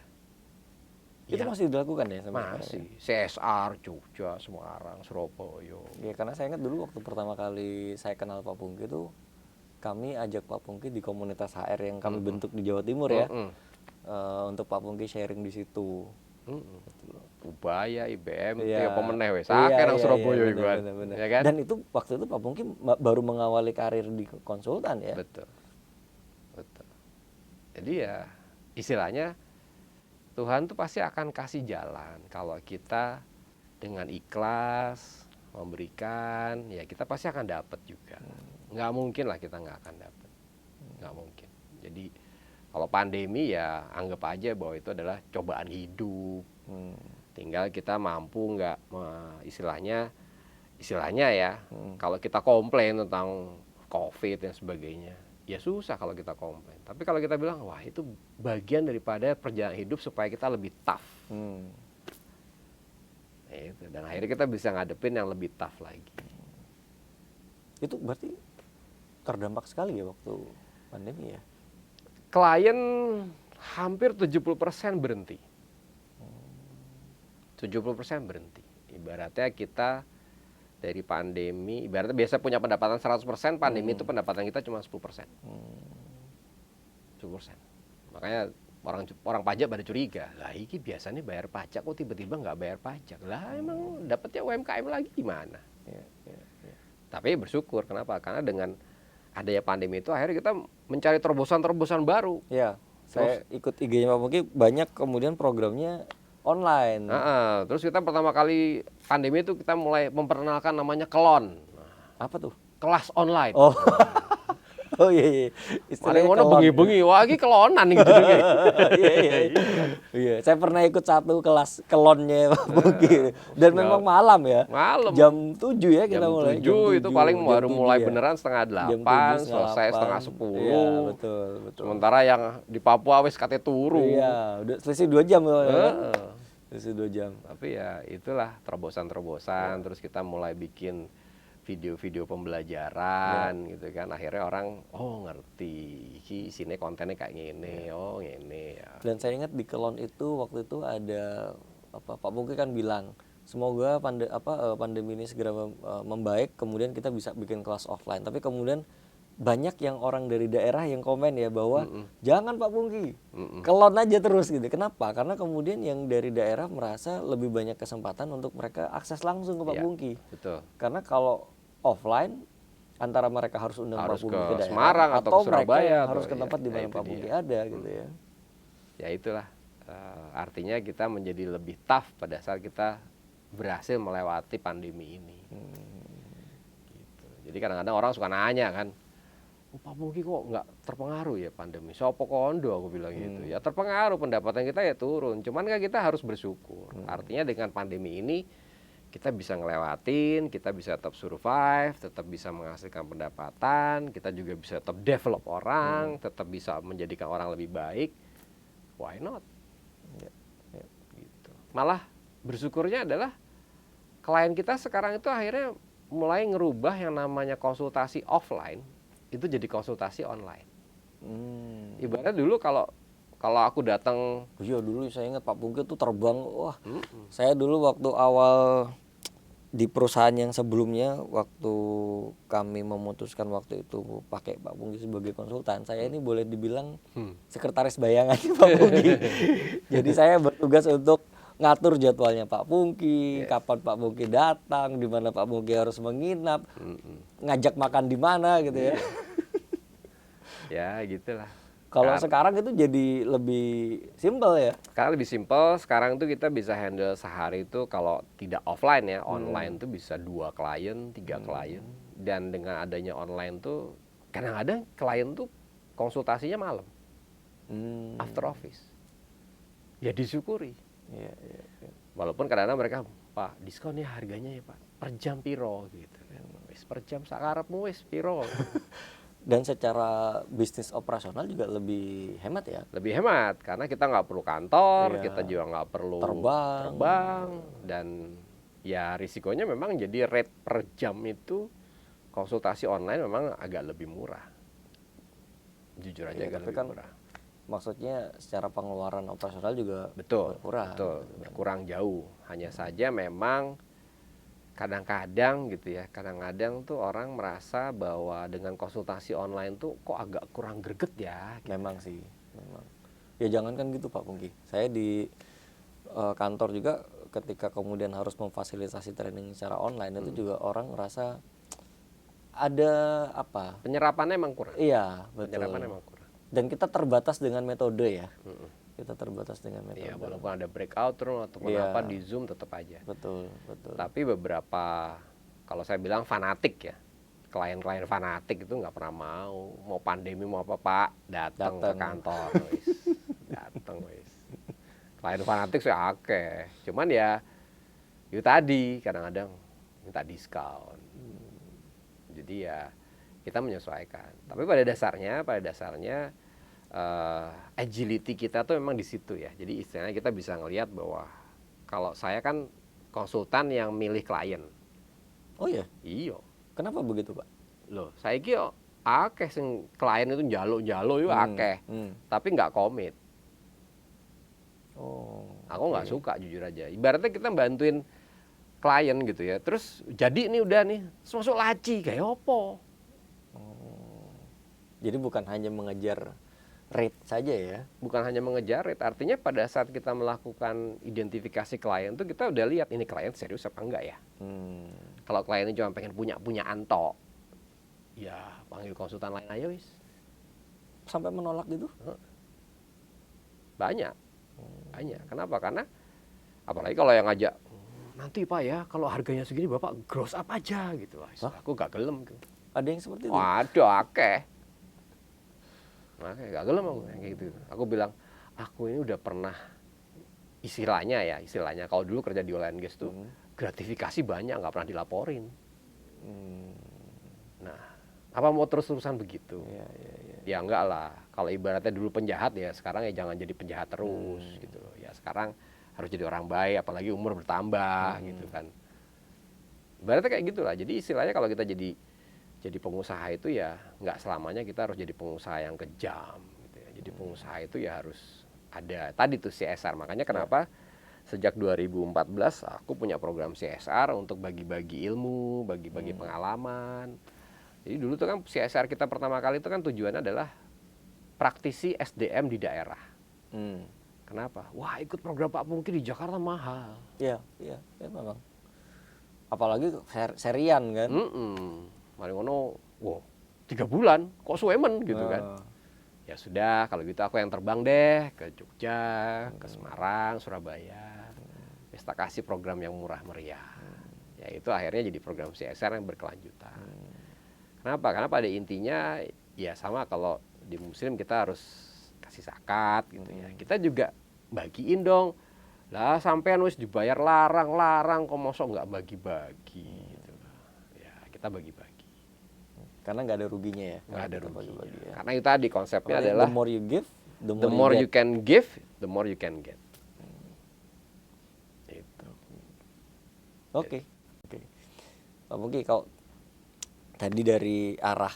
Itu masih dilakukan ya sampai masih. CSR, Jogja, Semarang, Surabaya. Ya karena saya ingat dulu waktu pertama kali saya kenal Pak Pungki itu kami ajak Pak Pungki di komunitas HR yang kami bentuk di Jawa Timur ya. Untuk Pak Pungki sharing di situ. Ubaya, IBM, Iya. apa meneh wis. Akeh nang Surabaya iku kan. Bener. Ya kan? Dan itu waktu itu Pak Pungki baru mengawali karir di konsultan ya. Betul. Jadi ya istilahnya Tuhan tuh pasti akan kasih jalan kalau kita dengan ikhlas memberikan, ya kita pasti akan dapat juga. Nggak mungkin lah kita nggak akan dapat. Nggak mungkin. Jadi kalau pandemi ya anggap aja bahwa itu adalah cobaan hidup. Tinggal kita mampu nggak istilahnya ya. Kalau kita komplain tentang COVID dan sebagainya, ya susah kalau kita komplain. Tapi kalau kita bilang, wah itu bagian daripada perjalanan hidup supaya kita lebih tough. Itu. Dan akhirnya kita bisa ngadepin yang lebih tough lagi. Itu berarti terdampak sekali ya waktu pandemi ya? Klien hampir 70% berhenti. 70% berhenti. Ibaratnya kita dari pandemi, ibaratnya biasa punya pendapatan 100%, pandemi itu pendapatan kita cuma 10%. 10%. Makanya orang pajak pada curiga, lah ini biasanya bayar pajak kok tiba-tiba nggak bayar pajak. Lah emang dapatnya UMKM lagi gimana? Ya. Tapi bersyukur, kenapa? Karena dengan adanya pandemi itu akhirnya kita mencari terobosan-terobosan baru. Ya, saya ikut IG-nya Pak Pungki, banyak kemudian programnya online. Terus kita pertama kali pandemi itu kita mulai memperkenalkan namanya kelon. Apa tuh? Kelas online. Oh iya. Paling ngono bengi-bengi, wah iki kelonan gitu. Iya, saya pernah ikut satu kelas kelonnya Pak Pungki. Dan memang malam ya. Malam. Jam 7 ya kita jam mulai. 7 itu paling baru mulai ya. beneran setengah 8, selesai setengah 10. Iya, betul. Sementara yang di Papua wis kate turu. Iya, udah selesai 2 jam ya. Selesai 2 jam. Tapi ya itulah terobosan-terobosan, terus kita mulai bikin video-video pembelajaran gitu kan. Akhirnya orang ngerti isinya kontennya kayak gini, ngene ya. Dan saya ingat di Kelon itu waktu itu ada Pak Pungki kan bilang semoga pandemi ini segera membaik, kemudian kita bisa bikin kelas offline. Tapi kemudian banyak yang orang dari daerah yang komen ya bahwa jangan Pak Pungki, Kelon aja terus gitu. Kenapa? Karena kemudian yang dari daerah merasa lebih banyak kesempatan untuk mereka akses langsung ke Pak Pungki. Betul. Karena kalau offline antara mereka harus undang Pak Pungki ke daerah Semarang atau ke Surabaya mereka harus ke tempat di mana Pak Pungki ada gitu ya. Ya itulah Artinya kita menjadi lebih tough pada saat kita berhasil melewati pandemi ini. Gitu. Jadi kadang-kadang orang suka nanya kan, Pak Pungki kok nggak terpengaruh ya pandemi? Sopo kondo aku bilang gitu. Ya terpengaruh, pendapatan kita ya turun. Cuman kan kita harus bersyukur. Artinya dengan pandemi ini kita bisa ngelewatin, kita bisa tetap survive, tetap bisa menghasilkan pendapatan, kita juga bisa tetap develop orang, tetap bisa menjadikan orang lebih baik. Why not? Gitu. Malah bersyukurnya adalah klien kita sekarang itu akhirnya mulai ngerubah yang namanya konsultasi offline itu jadi konsultasi online. Ibaratnya dulu kalau aku datang, Iya dulu saya ingat Pak Pungki tuh terbang, wah. Saya dulu waktu awal di perusahaan yang sebelumnya, waktu kami memutuskan waktu itu pakai Pak Pungki sebagai konsultan, saya ini boleh dibilang sekretaris bayangannya Pak Pungki. Jadi saya bertugas untuk ngatur jadwalnya Pak Pungki, kapan Pak Pungki datang, di mana Pak Pungki harus menginap, ngajak makan di mana gitu ya. ya gitulah. Kalau sekarang itu jadi lebih simpel ya. Sekarang lebih simpel, sekarang tuh kita bisa handle sehari itu kalau tidak offline ya, online tuh bisa 2 klien, 3 klien. Dan dengan adanya online tuh kadang-kadang klien tuh konsultasinya malam, after office. Ya disyukuri. Iya. Walaupun kadang-kadang mereka, Pak diskon ya harganya ya Pak, per jam piro gitu kan. Wis per jam sakarepmu wis piro. Dan secara bisnis operasional juga lebih hemat ya. Lebih hemat karena kita nggak perlu kantor, kita juga nggak perlu terbang, dan ya risikonya memang jadi rate per jam itu konsultasi online memang agak lebih murah. Jujur aja agak lebih murah. Maksudnya secara pengeluaran operasional juga berkurang. Betul, berkurang jauh. Hanya saja memang kadang-kadang gitu ya, kadang-kadang tuh orang merasa bahwa dengan konsultasi online tuh kok agak kurang greget ya. Gitu. Memang sih, memang. Ya jangankan gitu Pak Pungki. Saya di kantor juga ketika kemudian harus memfasilitasi training secara online itu juga orang ngerasa ada apa? Penyerapannya emang kurang. Iya, betul. Penyerapannya emang kurang. Dan kita terbatas dengan metode ya. Kita terbatas dengan metode. Iya, walaupun ada breakout room ataupun apa di Zoom tetap aja. Betul. Tapi beberapa, kalau saya bilang fanatik ya, klien-klien fanatik itu nggak pernah mau pandemi mau apa Pak, datang ke kantor, wis. Datang wis. Klien fanatik saya akeh. Cuman ya, itu tadi kadang-kadang minta diskon. Jadi ya kita menyesuaikan. Tapi pada dasarnya agility kita tuh memang di situ ya. Jadi istilahnya kita bisa ngelihat bahwa kalau saya kan konsultan yang milih klien. Oh ya? Iya. Kenapa begitu Pak? Loh, saya kira akeh sing klien itu njaluk-njaluk itu akeh. Tapi nggak komit. Oh. Aku nggak suka jujur aja. Ibaratnya kita bantuin klien gitu ya. Terus jadi nih udah nih, terus masuk laci kayak opo. Jadi bukan hanya mengejar rate saja ya. Bukan hanya mengejar rate, artinya pada saat kita melakukan identifikasi klien tuh kita udah lihat ini klien serius apa enggak ya. Kalau kliennya cuma pengen punya anto, ya panggil konsultan lain aja wis. Sampai menolak gitu? Banyak. Kenapa? Karena apalagi kalau yang ngajak, nanti Pak ya kalau harganya segini Bapak gross up aja gitu. Aku gak gelem. Ada yang seperti itu? Waduh, akeh. Makanya gak gelem aku kayak gitu. Aku bilang, aku ini udah pernah istilahnya kalau dulu kerja di oil and gas tuh gratifikasi banyak nggak pernah dilaporin. Nah, apa mau terus-terusan begitu? Ya enggak lah. Kalau ibaratnya dulu penjahat ya sekarang ya jangan jadi penjahat terus gitu loh. Ya sekarang harus jadi orang baik, apalagi umur bertambah gitu kan. Ibaratnya kayak gitulah. Jadi istilahnya kalau kita jadi pengusaha itu ya nggak selamanya kita harus jadi pengusaha yang kejam gitu ya. Jadi pengusaha itu ya harus ada tadi tuh CSR. Makanya kenapa sejak 2014 aku punya program CSR untuk bagi-bagi ilmu, bagi-bagi pengalaman. Jadi dulu tuh kan CSR kita pertama kali itu kan tujuannya adalah praktisi SDM di daerah. Kenapa? Wah, ikut program Pak Pungki di Jakarta mahal. Iya memang. Apalagi serian kan. Mari ngono, wow, 3 bulan, kok suwemen gitu kan. Ya sudah, kalau gitu aku yang terbang deh ke Jogja, ke Semarang, Surabaya. Kita kasih program yang murah meriah. Ya itu akhirnya jadi program CSR yang berkelanjutan. Kenapa? Karena pada intinya ya sama kalau di muslim kita harus kasih zakat gitu ya. Kita juga bagiin dong. Lah sampean wis dibayar larang-larang kok mosok nggak bagi-bagi gitu. Ya kita bagi-bagi. Karena nggak ada ruginya ya. Nggak ada kita ruginya. bagi-bagi ya. Karena itu tadi konsepnya Pokoknya adalah the more you give, the more you can give, the more you can get. Itu. Oke. Pak Pungki, kalau tadi dari arah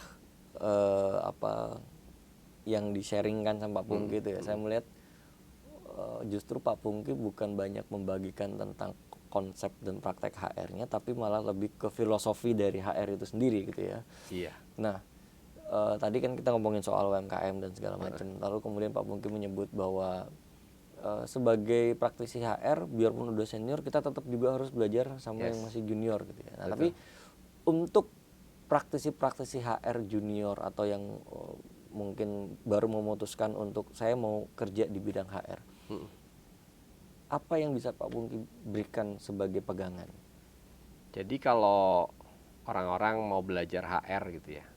apa yang di-sharingkan sama Pak Pungki itu ya, saya melihat justru Pak Pungki bukan banyak membagikan tentang konsep dan praktek HR-nya, tapi malah lebih ke filosofi dari HR itu sendiri gitu ya. Iya. Nah, tadi kan kita ngomongin soal UMKM dan segala macam. Lalu kemudian Pak Pungki menyebut bahwa sebagai praktisi HR, biarpun udah senior, kita tetap juga harus belajar sama yang masih junior gitu ya. Nah, tapi untuk praktisi-praktisi HR junior atau yang mungkin baru memutuskan untuk saya mau kerja di bidang HR, apa yang bisa Pak Pungki berikan sebagai pegangan? Jadi kalau orang-orang mau belajar HR gitu ya,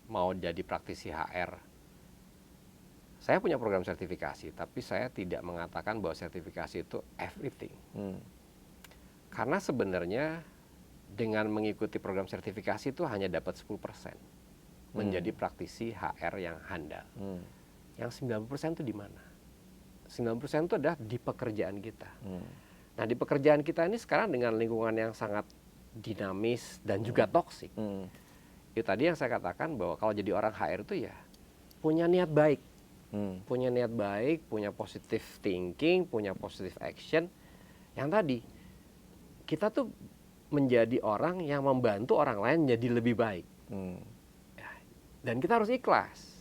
mau jadi praktisi HR, saya punya program sertifikasi, tapi saya tidak mengatakan bahwa sertifikasi itu everything. Karena sebenarnya dengan mengikuti program sertifikasi itu hanya dapat 10% menjadi praktisi HR yang handal. Yang 90% itu di mana? 90% itu adalah di pekerjaan kita. Nah, di pekerjaan kita ini sekarang dengan lingkungan yang sangat dinamis dan juga toksik. Itu tadi yang saya katakan bahwa kalau jadi orang HR itu ya punya niat baik. Punya niat baik, punya positive thinking, punya positive action. Yang tadi, kita tuh menjadi orang yang membantu orang lain jadi lebih baik. Ya, dan kita harus ikhlas.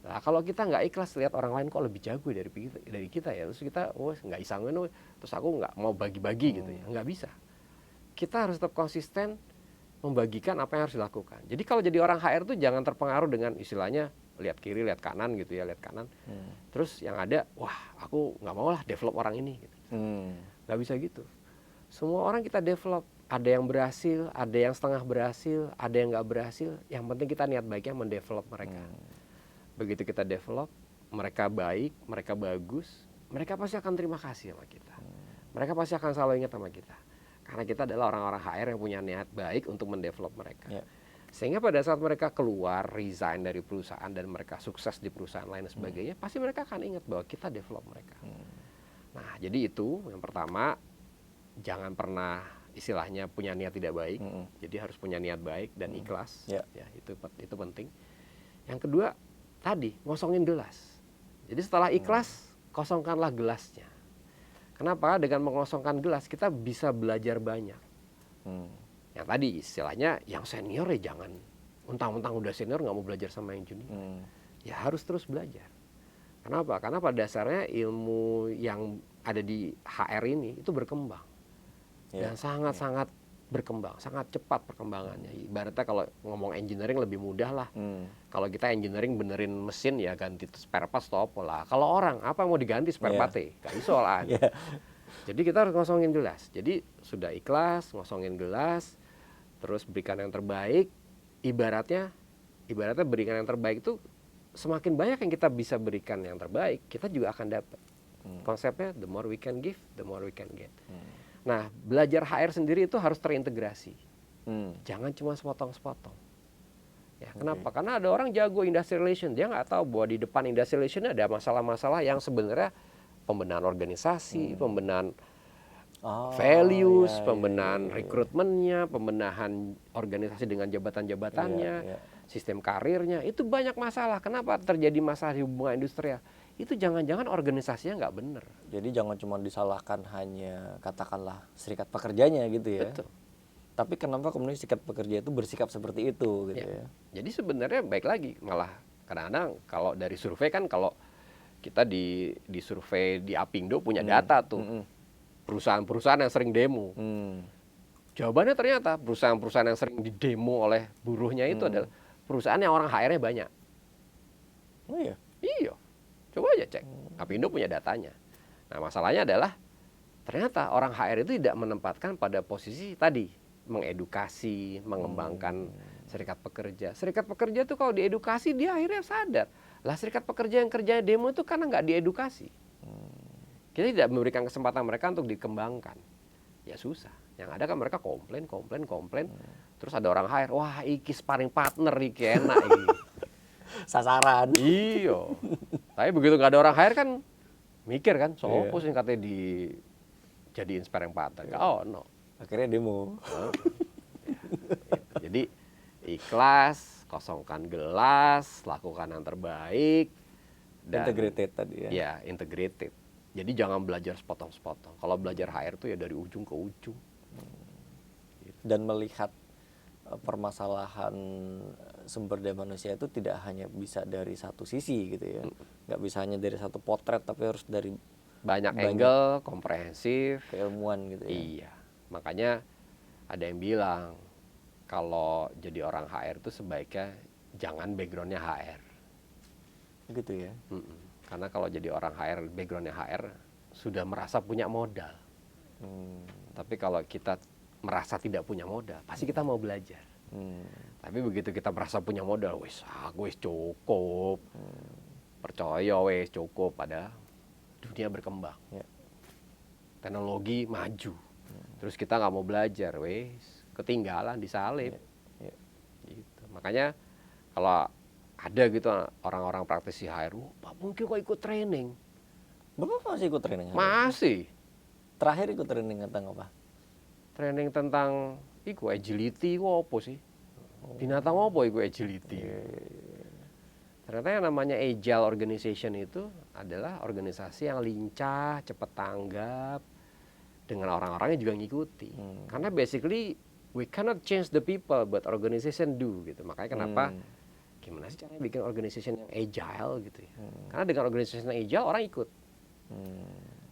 Nah, kalau kita nggak ikhlas lihat orang lain kok lebih jago dari kita ya, terus kita nggak isangin, terus aku nggak mau bagi-bagi gitu ya, nggak bisa. Kita harus tetap konsisten membagikan apa yang harus dilakukan. Jadi kalau jadi orang HR tuh jangan terpengaruh dengan istilahnya lihat kiri, lihat kanan gitu ya, lihat kanan. Terus yang ada, wah aku nggak mau lah develop orang ini. Gitu. Nggak bisa gitu. Semua orang kita develop. Ada yang berhasil, ada yang setengah berhasil, ada yang nggak berhasil. Yang penting kita niat baiknya mendevelop mereka. Begitu kita develop, mereka baik, mereka bagus, mereka pasti akan terima kasih sama kita. Mereka pasti akan selalu ingat sama kita. Karena kita adalah orang-orang HR yang punya niat baik untuk mendevelop mereka. Sehingga pada saat mereka keluar, resign dari perusahaan dan mereka sukses di perusahaan lain dan sebagainya, pasti mereka akan ingat bahwa kita develop mereka. Nah, jadi itu yang pertama, jangan pernah istilahnya punya niat tidak baik. Jadi harus punya niat baik dan ikhlas. Ya, itu penting. Yang kedua, tadi ngosongin gelas. Jadi setelah ikhlas, kosongkanlah gelasnya. Kenapa? Dengan mengosongkan gelas kita bisa belajar banyak. Yang tadi istilahnya yang senior ya jangan mentang-mentang udah senior nggak mau belajar sama yang junior. Ya harus terus belajar. Kenapa? Karena pada dasarnya ilmu yang ada di HR ini itu berkembang. Dan sangat-sangat berkembang, sangat cepat perkembangannya. Ibaratnya kalau ngomong engineering lebih mudah lah. Kalau kita engineering benerin mesin ya ganti spare parts atau apa lah. Kalau orang apa yang mau diganti spare part-nya? Gak iso lah. Jadi kita harus ngosongin gelas. Jadi sudah ikhlas, ngosongin gelas, terus berikan yang terbaik. Ibaratnya berikan yang terbaik itu semakin banyak yang kita bisa berikan yang terbaik, kita juga akan dapat. Konsepnya the more we can give, the more we can get. Nah, belajar HR sendiri itu harus terintegrasi. Jangan cuma sepotong-sepotong. Ya, kenapa? Karena ada orang jago industrial relation, dia nggak tahu bahwa di depan industrial relation ada masalah-masalah yang sebenarnya pembenahan organisasi, pembenahan values, pembenahan rekrutmennya, pembenahan organisasi dengan jabatan-jabatannya, sistem karirnya, itu banyak masalah. Kenapa terjadi masalah di hubungan industrial? Itu jangan-jangan organisasinya nggak benar. Jadi jangan cuma disalahkan hanya katakanlah serikat pekerjanya gitu ya. Betul. Tapi kenapa kemudian serikat pekerja itu bersikap seperti itu gitu ya. Jadi sebenarnya baik lagi, malah kadang-kadang kalau dari survei kan kalau kita di survei di Apindo punya data tuh. Perusahaan-perusahaan yang sering demo. Jawabannya ternyata perusahaan-perusahaan yang sering didemo oleh buruhnya itu adalah perusahaan yang orang HR-nya banyak. Oh iya? Iya, coba aja cek. Apindo punya datanya. Nah, masalahnya adalah ternyata orang HR itu tidak menempatkan pada posisi tadi, mengedukasi, mengembangkan serikat pekerja. Serikat pekerja tuh kalau diedukasi dia akhirnya sadar. Lah serikat pekerja yang kerjanya demo itu karena nggak diedukasi. Kita tidak memberikan kesempatan mereka untuk dikembangkan. Ya susah. Yang ada kan mereka komplain. Terus ada orang HR, wah iki sparring partner iki enak iki. Sasaran. Iya. Tapi begitu nggak ada orang HR kan mikir kan, Iya. sopo sing katanya dijadiin sparring partner. Oh no. Akhirnya demo. Jadi ikhlas, kosongkan gelas, lakukan yang terbaik. Dan, Integrated tadi ya. Ya, integrated. Jadi jangan belajar sepotong-sepotong. Kalau belajar HR itu ya dari ujung ke ujung. Dan melihat permasalahan sumber daya manusia itu tidak hanya bisa dari satu sisi gitu ya. Nggak bisa hanya dari satu potret, tapi harus dari Banyak angle, komprehensif. keilmuan gitu ya. Iya. Makanya ada yang bilang kalau jadi orang HR itu sebaiknya jangan backgroundnya HR. Gitu ya. Karena kalau jadi orang HR, backgroundnya HR sudah merasa punya modal. Tapi kalau kita merasa tidak punya modal, pasti kita mau belajar. Tapi begitu kita merasa punya modal, wis aku wis cukup, percaya wis cukup, pada dunia berkembang, Ya. teknologi maju, terus kita nggak mau belajar, wis ketinggalan, disalib. Ya. Gitu. Makanya kalau ada gitu orang-orang praktisi HR, Pak Pungki kok ikut training? Bapak masih ikut training? Masih. Terakhir ikut training tentang apa? Training tentang iku agility ku apa sih? Binatang apa iku agility? Ternyata yang namanya agile organization itu adalah organisasi yang lincah, cepat tanggap, dengan orang-orangnya juga ngikuti. Karena basically we cannot change the people, but organization do gitu. Makanya kenapa gimana sih caranya bikin organization yang agile gitu ya? Karena dengan organization yang agile orang ikut.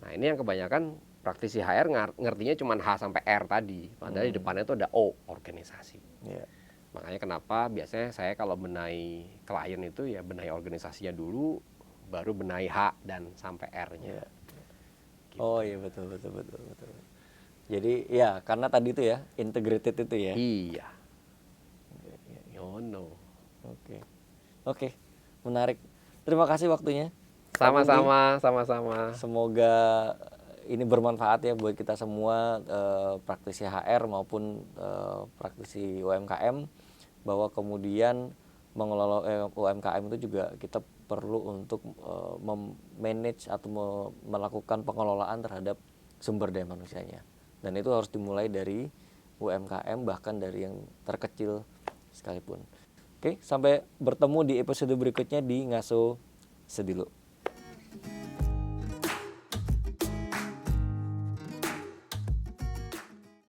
Nah ini yang kebanyakan praktisi HR ngertinya cuma H sampai R tadi, padahal di depannya itu ada O, organisasi. Ya. Makanya kenapa biasanya saya kalau benahi klien itu ya benahi organisasinya dulu, baru benahi H dan sampai R-nya. Ya. Oh iya betul. Jadi ya karena tadi itu ya integrated itu ya. Iya. Oh no. Oke, menarik. Terima kasih waktunya. Sama-sama. Semoga ini bermanfaat ya buat kita semua, praktisi HR maupun praktisi UMKM, bahwa kemudian mengelola UMKM itu juga kita perlu untuk memanage atau melakukan pengelolaan terhadap sumber daya manusianya. Dan itu harus dimulai dari UMKM, bahkan dari yang terkecil sekalipun. Oke, sampai bertemu di episode berikutnya di Ngaso Sedilu.